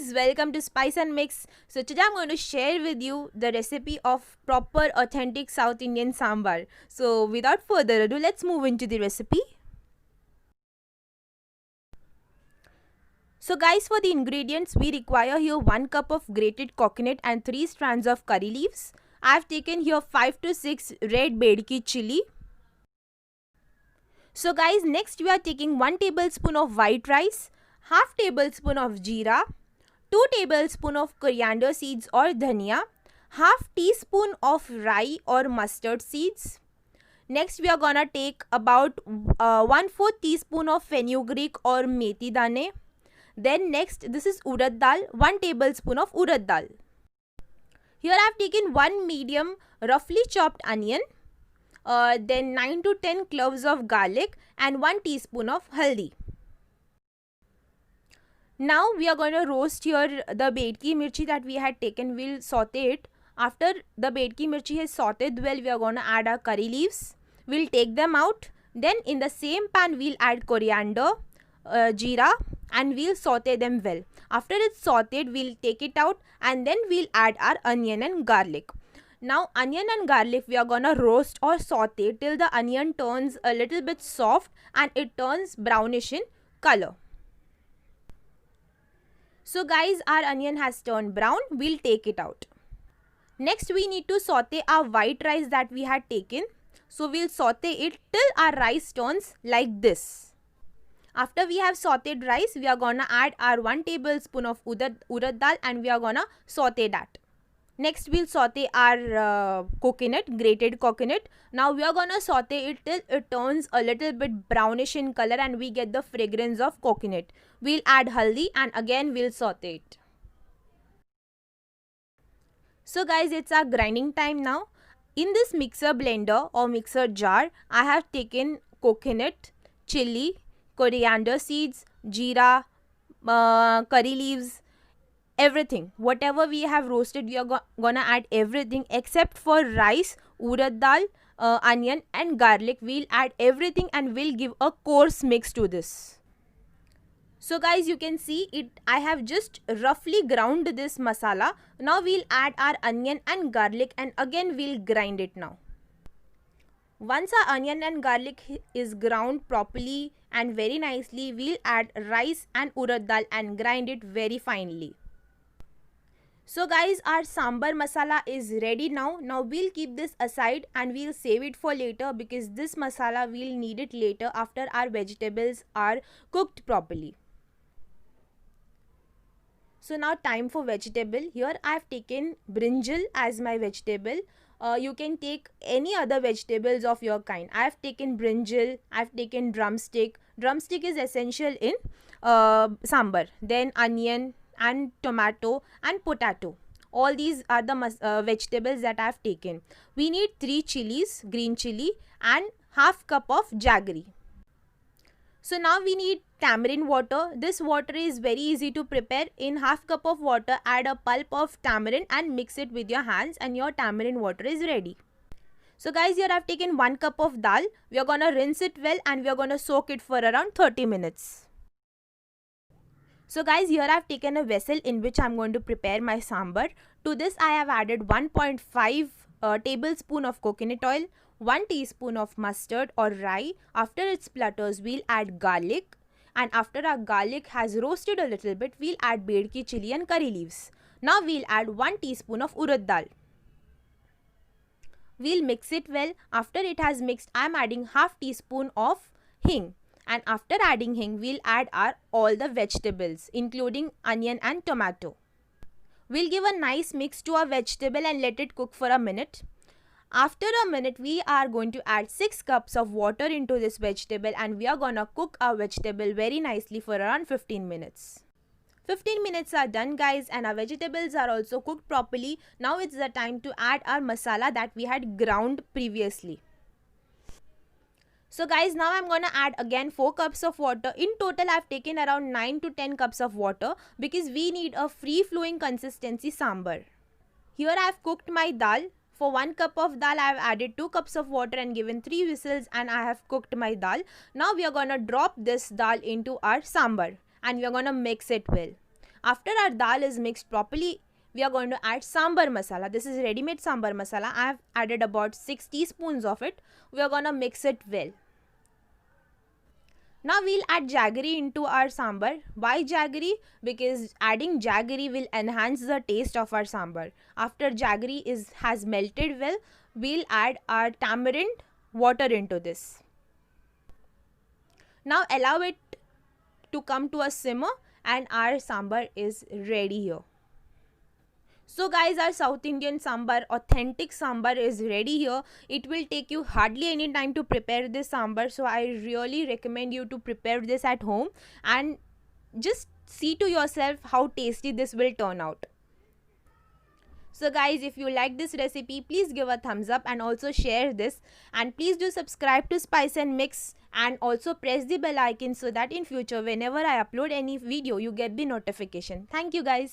guys, welcome to Spice and Mix. So today I'm going to share with you the recipe of proper authentic South Indian sambar. So without further ado, let's move into the recipe. So guys, for the ingredients we require here 1 cup of grated coconut and 3 strands of curry leaves. I have taken here 5 to 6 red bedki chili. So guys, next we are taking 1 tablespoon of white rice, half tablespoon of jeera, 2 tablespoon of coriander seeds or dhania, half teaspoon of rye or mustard seeds. Next we are gonna take about 1/4 teaspoon of fenugreek or methi dane. Then next, this is urad dal, 1 tablespoon of urad dal. Here I have taken 1 medium roughly chopped onion, then 9 to 10 cloves of garlic and 1 teaspoon of haldi. Now we are going to roast here the bedki mirchi that we had taken. We'll saute it. After the bedki mirchi has sauteed well, we are going to add our curry leaves. We'll take them out. Then in the same pan we'll add coriander, jeera, and we'll saute them well. After it's sauteed, we'll take it out and then we'll add our onion and garlic. Now onion and garlic we are gonna roast or saute till the onion turns a little bit soft and it turns brownish in color. So guys, our onion has turned brown. We'll take it out. Next we need to saute our white rice that we had taken. So we'll saute it till our rice turns like this. After we have sauteed rice, we are gonna add our 1 tablespoon of urad dal and we are gonna saute that. Next we'll saute our coconut, grated coconut. Now we are gonna saute it till it turns a little bit brownish in color and we get the fragrance of coconut. We'll add haldi and again we'll saute it. So guys, it's our grinding time now. In this mixer blender or mixer jar, I have taken coconut, chili, coriander seeds, jeera, curry leaves, everything. Whatever we have roasted, we are gonna add everything except for rice, urad dal, onion and garlic. We'll add everything and we'll give a coarse mix to this. So guys, you can see it. I have just roughly ground this masala. Now we'll add our onion and garlic and again we'll grind it now. Once our onion and garlic is ground properly and very nicely, we'll add rice and urad dal and grind it very finely. So guys, our sambar masala is ready now. Now we'll keep this aside and we'll save it for later because this masala we'll need it later after our vegetables are cooked properly. So now time for vegetable. Here I have taken brinjal as my vegetable. You can take any other vegetables of your kind. I have taken brinjal, I have taken drumstick. Drumstick is essential in sambar. Then onion and tomato and potato. All these are the vegetables that I have taken. We need 3 chilies, green chili and half cup of jaggery. So now we need tamarind water. This water is very easy to prepare. In half cup of water, add a pulp of tamarind and mix it with your hands and your tamarind water is ready. So guys, here I have taken 1 cup of dal. We are gonna rinse it well and we are gonna soak it for around 30 minutes. So guys, here I have taken a vessel in which I am going to prepare my sambar. To this I have added 1.5 tablespoon of coconut oil, 1 teaspoon of mustard or rye. After it splutters, we'll add garlic. And after our garlic has roasted a little bit, we'll add bedki chili and curry leaves. Now we'll add 1 teaspoon of urad dal. We'll mix it well. After it has mixed, I am adding half teaspoon of hing. And after adding hing, we'll add all the vegetables, including onion and tomato. We'll give a nice mix to our vegetable and let it cook for a minute. After a minute, we are going to add 6 cups of water into this vegetable and we are gonna cook our vegetable very nicely for around 15 minutes. 15 minutes are done guys and our vegetables are also cooked properly. Now it's the time to add our masala that we had ground previously. So guys, now I'm gonna add again 4 cups of water. In total, I've taken around 9 to 10 cups of water because we need a free-flowing consistency sambar. Here I've cooked my dal. For 1 cup of dal, I have added 2 cups of water and given 3 whistles and I have cooked my dal. Now we are gonna drop this dal into our sambar and we are gonna mix it well. After our dal is mixed properly, we are going to add sambar masala. This is ready-made sambar masala. I have added about 6 teaspoons of it. We are going to mix it well. Now we'll add jaggery into our sambar. Why jaggery? Because adding jaggery will enhance the taste of our sambar. After jaggery has melted well, we'll add our tamarind water into this. Now allow it to come to a simmer and our sambar is ready here. So guys, our South Indian sambar, authentic sambar is ready here. It will take you hardly any time to prepare this sambar. So I really recommend you to prepare this at home and just see to yourself how tasty this will turn out. So guys, if you like this recipe, please give a thumbs up and also share this. And please do subscribe to Spice and Mix and also press the bell icon so that in future whenever I upload any video, you get the notification. Thank you guys.